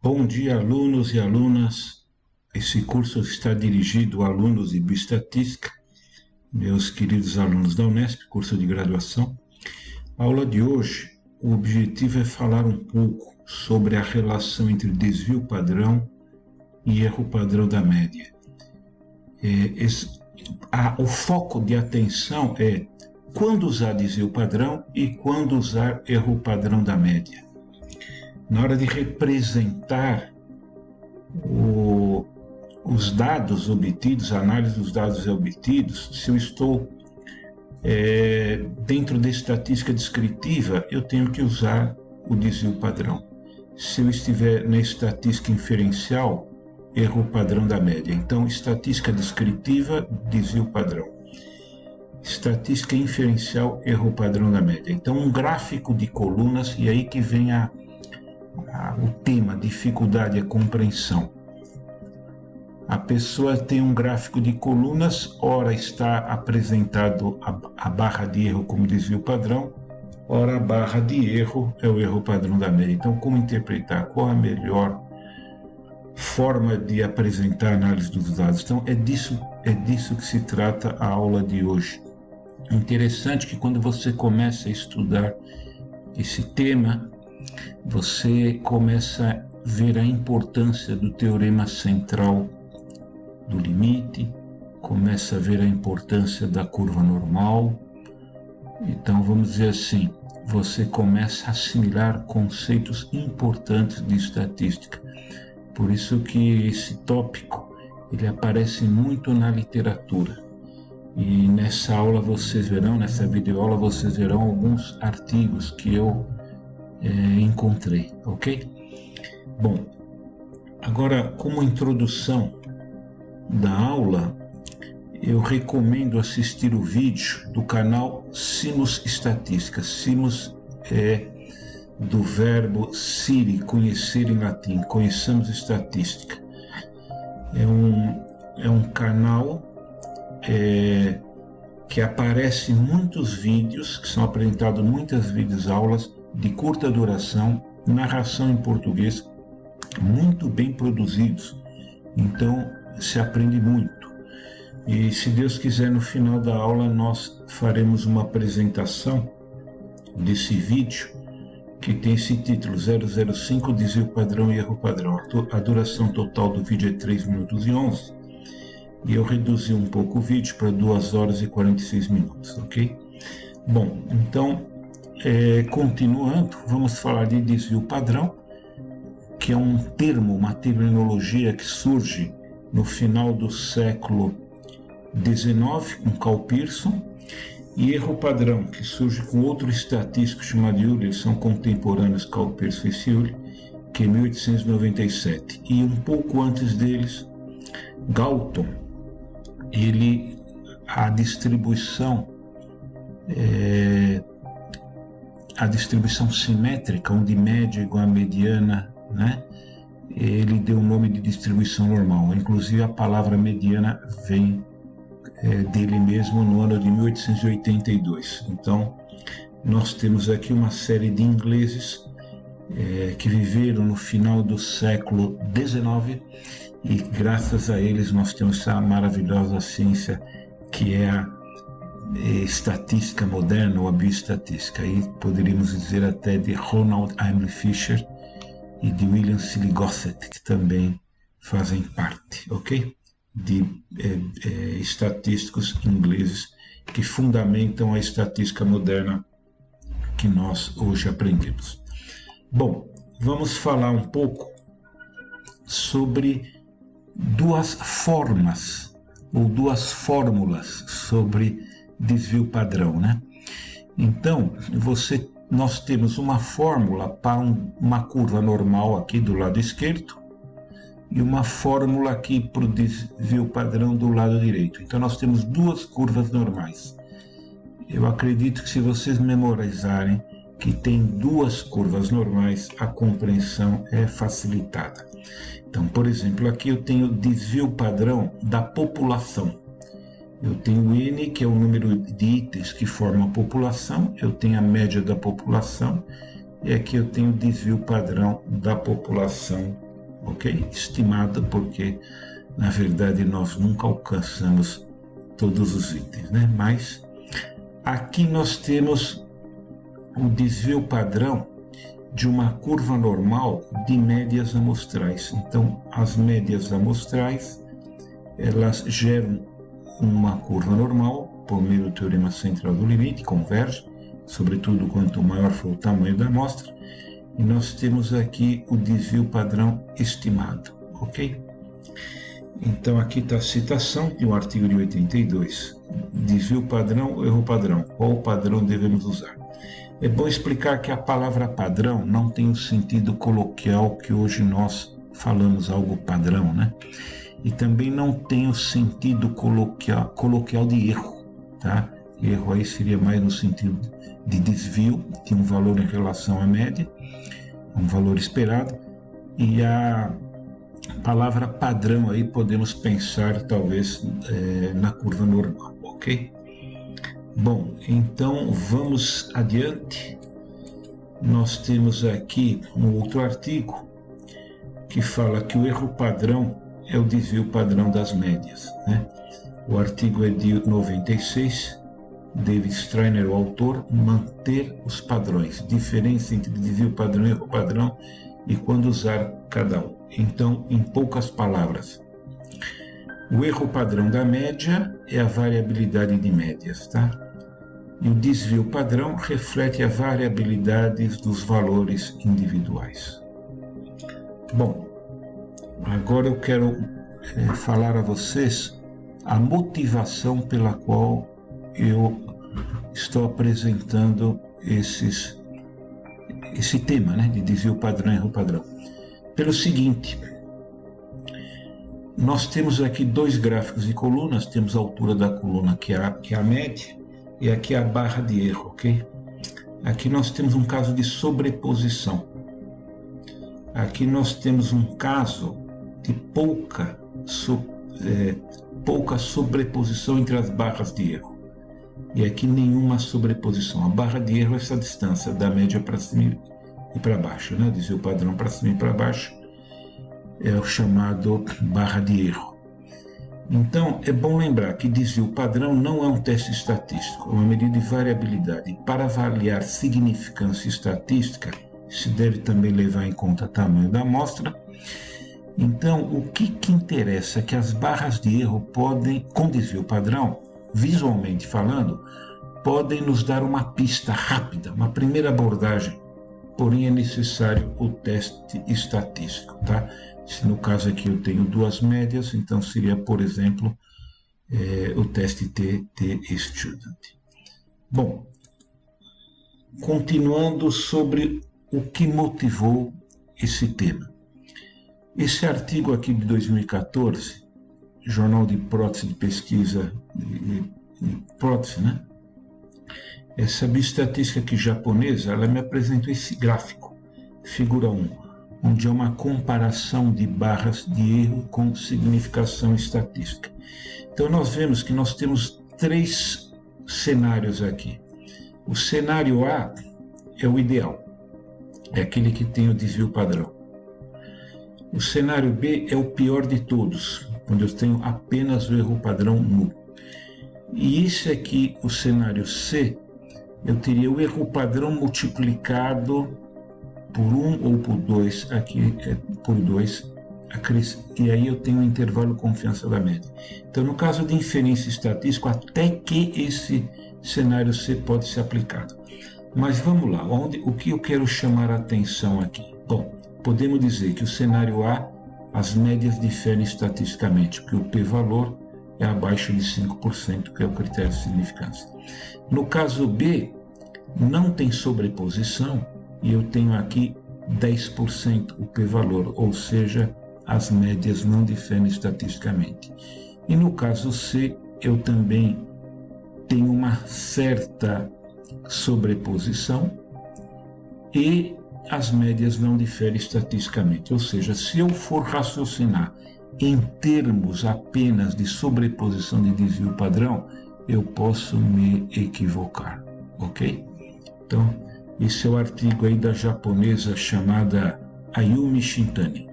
Bom dia, alunos e alunas. Esse curso está dirigido a alunos de bioestatística, meus queridos alunos da Unesp, curso de graduação. A aula de hoje, o objetivo é falar um pouco sobre a relação entre desvio padrão e erro padrão da média. O foco de atenção é quando usar desvio padrão e quando usar erro padrão da média. Na hora de representar os dados obtidos, a análise dos dados obtidos, se eu estou dentro da estatística descritiva, eu tenho que usar o desvio padrão. Se eu estiver na estatística inferencial, erro padrão da média. Então, estatística descritiva, desvio padrão. Estatística inferencial, erro padrão da média. Então, um gráfico de colunas, e aí que vem o tema, dificuldade, a compreensão. A pessoa tem um gráfico de colunas, ora está apresentado a barra de erro como desvio padrão, ora a barra de erro é o erro padrão da média. Então, como interpretar? Qual a melhor forma de apresentar a análise dos dados? Então, é disso que se trata a aula de hoje. Interessante que quando você começa a estudar esse tema, você começa a ver a importância do teorema central do limite, começa a ver a importância da curva normal. Então, vamos dizer assim, você começa a assimilar conceitos importantes de estatística. Por isso que esse tópico, ele aparece muito na literatura. E nessa aula vocês verão, nessa videoaula vocês verão alguns artigos que eu encontrei, ok? Bom, agora como introdução da aula, eu recomendo assistir o vídeo do canal Sinus Estatística. Sinus é do verbo siri, conhecer em latim, conheçamos estatística. É um canal que aparece muitos vídeos, que são apresentados muitas videoaulas de curta duração, narração em português, muito bem produzidos. Então, se aprende muito. E se Deus quiser, no final da aula nós faremos uma apresentação desse vídeo que tem esse título 005, desvio padrão e erro padrão. A duração total do vídeo é 3 minutos e 11 e eu reduzi um pouco o vídeo para 2 horas e 46 minutos, ok? Bom, então, continuando, vamos falar de desvio padrão, que é um termo, uma terminologia que surge no final do século XIX, com Karl Pearson, e erro padrão, que surge com outro estatístico chamado Euler, eles são contemporâneos, Karl Pearson e Euler, que é 1897. E um pouco antes deles, Galton, a distribuição simétrica, onde média é igual a mediana, né? Ele deu o nome de distribuição normal. Inclusive a palavra mediana vem dele mesmo no ano de 1882. Então, nós temos aqui uma série de ingleses que viveram no final do século XIX e graças a eles nós temos essa maravilhosa ciência que é a estatística moderna ou a bioestatística. Aí poderíamos dizer até de Ronald Emile Fisher e de William Seeley Gossett, que também fazem parte, ok? De estatísticos ingleses que fundamentam a estatística moderna que nós hoje aprendemos. Bom, vamos falar um pouco sobre duas formas ou duas fórmulas sobre desvio padrão, né? Então, nós temos uma fórmula para uma curva normal aqui do lado esquerdo e uma fórmula aqui para o desvio padrão do lado direito. Então nós temos duas curvas normais. Eu acredito que se vocês memorizarem que tem duas curvas normais, a compreensão é facilitada. Então, por exemplo, aqui eu tenho desvio padrão da população. Eu tenho N, que é o número de itens que formam a população, eu tenho a média da população, e aqui eu tenho o desvio padrão da população ok? Estimado porque, na verdade, nós nunca alcançamos todos os itens, né? Mas aqui nós temos o desvio padrão de uma curva normal de médias amostrais. Então, as médias amostrais, elas geram uma curva normal, por meio do teorema central do limite, converge, sobretudo quanto maior for o tamanho da amostra, e nós temos aqui o desvio padrão estimado, ok? Então, aqui está a citação de um artigo de 82. Desvio padrão, erro padrão. Qual padrão devemos usar? É bom explicar que a palavra padrão não tem o sentido coloquial que hoje nós falamos algo padrão, né? E também não tem o sentido coloquial de erro, tá? Erro aí seria mais no sentido de desvio de um valor em relação à média, um valor esperado, e a palavra padrão aí podemos pensar talvez na curva normal, ok? Bom, então vamos adiante. Nós temos aqui um outro artigo que fala que o erro padrão é o desvio padrão das médias, né? O artigo é de 96, David Strainer, o autor, manter os padrões, diferença entre desvio padrão e erro padrão e quando usar cada um. Então, em poucas palavras, o erro padrão da média é a variabilidade de médias, tá? E o desvio padrão reflete a variabilidade dos valores individuais. Bom, agora eu quero falar a vocês a motivação pela qual eu estou apresentando esse tema, né, de desvio padrão e erro padrão. Pelo seguinte, nós temos aqui dois gráficos de colunas, temos a altura da coluna que é a média, e aqui a barra de erro, ok? Aqui nós temos um caso de sobreposição. Aqui nós temos um caso de pouca sobreposição entre as barras de erro. E aqui nenhuma sobreposição. A barra de erro é essa distância da média para cima e para baixo, né? Desvio padrão para cima e para baixo é o chamado barra de erro. Então, é bom lembrar que desvio padrão não é um teste estatístico, é uma medida de variabilidade. Para avaliar significância estatística, se deve também levar em conta o tamanho da amostra. Então, o que interessa é que as barras de erro podem, com desvio padrão, visualmente falando, podem nos dar uma pista rápida, uma primeira abordagem, porém é necessário o teste estatístico, tá? Se no caso aqui eu tenho duas médias, então seria, por exemplo, o teste T-Student. Bom, continuando sobre o que motivou esse tema. Esse artigo aqui de 2014, Jornal de Prótese de Pesquisa de Prótese, né? Essa bioestatística aqui japonesa, ela me apresentou esse gráfico, figura 1, onde é uma comparação de barras de erro com significação estatística. Então nós vemos que nós temos três cenários aqui. O cenário A é o ideal, é aquele que tem o desvio padrão. O cenário B é o pior de todos, onde eu tenho apenas o erro padrão nulo. E esse aqui, o cenário C, eu teria o erro padrão multiplicado por 1 ou por 2, aqui é por 2, e aí eu tenho um intervalo de confiança da média. Então, no caso de inferência estatística, até que esse cenário C pode ser aplicado. Mas vamos lá, o que eu quero chamar a atenção aqui? Bom, podemos dizer que o cenário A, as médias diferem estatisticamente, porque o p-valor é abaixo de 5%, que é o critério de significância. No caso B, não tem sobreposição, e eu tenho aqui 10% o p-valor, ou seja, as médias não diferem estatisticamente. E no caso C, eu também tenho uma certa sobreposição e as médias não diferem estatisticamente. Ou seja, se eu for raciocinar em termos apenas de sobreposição de desvio padrão, eu posso me equivocar, ok? Então, esse é o artigo aí da japonesa chamada Ayumi Shintani.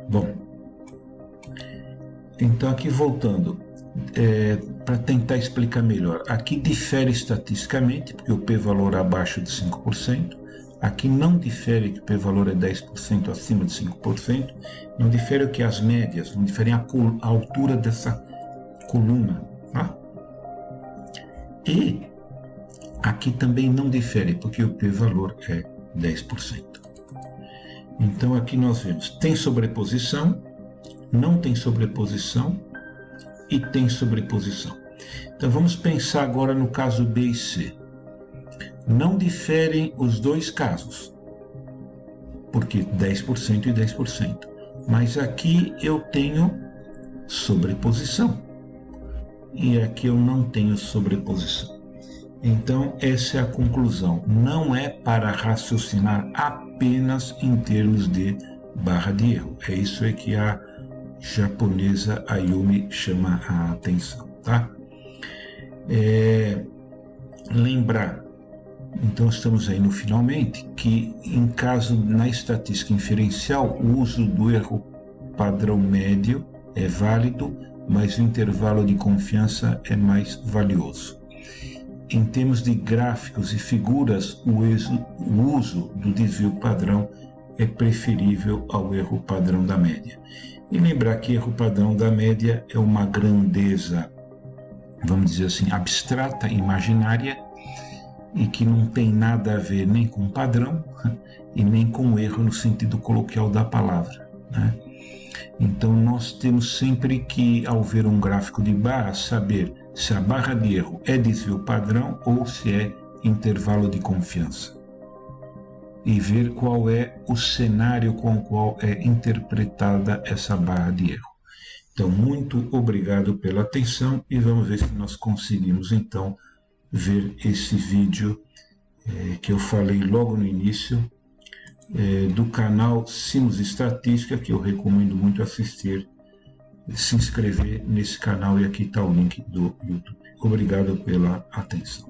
Bom, então aqui voltando, para tentar explicar melhor, aqui difere estatisticamente, porque o p-valor é abaixo de 5%, aqui não difere que o p-valor é 10% acima de 5%, não difere o que as médias, não difere a altura dessa coluna, tá? E aqui também não difere, porque o p-valor é 10%. Então aqui nós vemos, tem sobreposição, não tem sobreposição e tem sobreposição. Então vamos pensar agora no caso B e C. Não diferem os dois casos, porque 10% e 10%. Mas aqui eu tenho sobreposição e aqui eu não tenho sobreposição. Então, essa é a conclusão. Não é para raciocinar apenas em termos de barra de erro. É isso aí que a japonesa Ayumi chama a atenção, tá? Lembrar, então estamos aí no finalmente, que em caso na estatística inferencial, o uso do erro padrão médio é válido, mas o intervalo de confiança é mais valioso. Em termos de gráficos e figuras, o uso do desvio padrão é preferível ao erro padrão da média. E lembrar que erro padrão da média é uma grandeza, vamos dizer assim, abstrata, imaginária, e que não tem nada a ver nem com padrão e nem com erro no sentido coloquial da palavra, né? Então nós temos sempre que, ao ver um gráfico de barra, saber se a barra de erro é desvio padrão ou se é intervalo de confiança. E ver qual é o cenário com o qual é interpretada essa barra de erro. Então, muito obrigado pela atenção e vamos ver se nós conseguimos, então, ver esse vídeo que eu falei logo no início, do canal Sinus Estatística, que eu recomendo muito assistir, se inscrever nesse canal, e aqui está o link do YouTube. Obrigado pela atenção.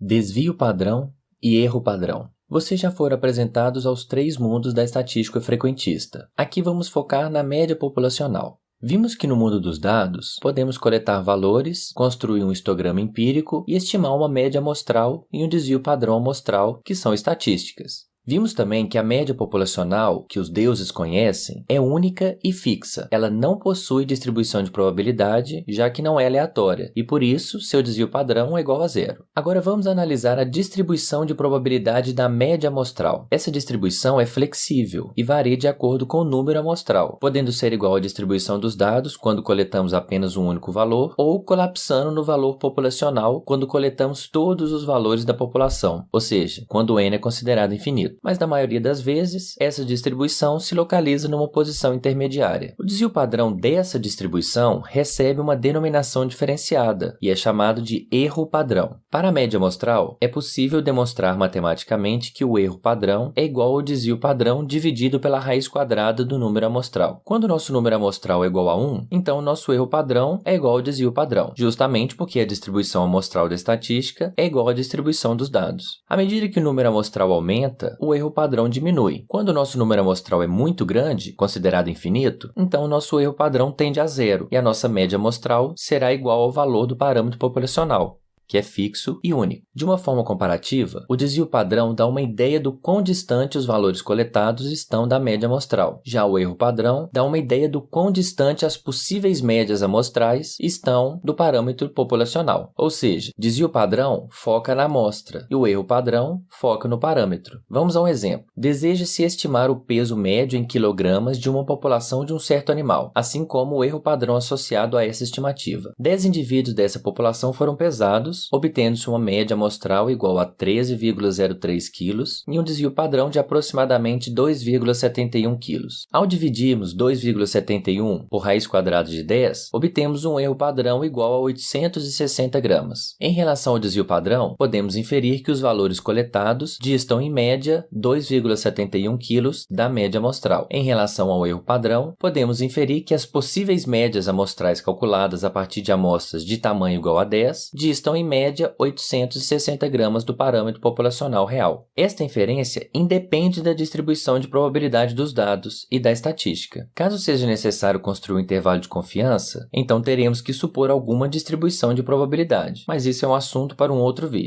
Desvio padrão e erro padrão. Vocês já foram apresentados aos três mundos da estatística frequentista. Aqui vamos focar na média populacional. Vimos que no mundo dos dados, podemos coletar valores, construir um histograma empírico e estimar uma média amostral e um desvio padrão amostral, que são estatísticas. Vimos também que a média populacional, que os deuses conhecem, é única e fixa. Ela não possui distribuição de probabilidade, já que não é aleatória, e por isso, seu desvio padrão é igual a zero. Agora vamos analisar a distribuição de probabilidade da média amostral. Essa distribuição é flexível e varia de acordo com o número amostral, podendo ser igual à distribuição dos dados quando coletamos apenas um único valor, ou colapsando no valor populacional quando coletamos todos os valores da população, ou seja, quando n é considerado infinito. Mas na maioria das vezes, essa distribuição se localiza numa posição intermediária. O desvio padrão dessa distribuição recebe uma denominação diferenciada e é chamado de erro padrão. Para a média amostral, é possível demonstrar matematicamente que o erro padrão é igual ao desvio padrão dividido pela raiz quadrada do número amostral. Quando o nosso número amostral é igual a 1, então o nosso erro padrão é igual ao desvio padrão, justamente porque a distribuição amostral da estatística é igual à distribuição dos dados. À medida que o número amostral aumenta, o erro padrão diminui. Quando o nosso número amostral é muito grande, considerado infinito, então o nosso erro padrão tende a zero e a nossa média amostral será igual ao valor do parâmetro populacional, que é fixo e único. De uma forma comparativa, o desvio padrão dá uma ideia do quão distante os valores coletados estão da média amostral. Já o erro padrão dá uma ideia do quão distante as possíveis médias amostrais estão do parâmetro populacional. Ou seja, desvio padrão foca na amostra e o erro padrão foca no parâmetro. Vamos a um exemplo. Deseja-se estimar o peso médio em quilogramas de uma população de um certo animal, assim como o erro padrão associado a essa estimativa. 10 indivíduos dessa população foram pesados, obtendo-se uma média amostral igual a 13,03 kg e um desvio padrão de aproximadamente 2,71 kg. Ao dividirmos 2,71 por raiz quadrada de 10, obtemos um erro padrão igual a 860 gramas. Em relação ao desvio padrão, podemos inferir que os valores coletados distam em média 2,71 kg da média amostral. Em relação ao erro padrão, podemos inferir que as possíveis médias amostrais calculadas a partir de amostras de tamanho igual a 10 distam em em média 860 gramas do parâmetro populacional real. Esta inferência independe da distribuição de probabilidade dos dados e da estatística. Caso seja necessário construir um intervalo de confiança, então teremos que supor alguma distribuição de probabilidade, mas isso é um assunto para um outro vídeo.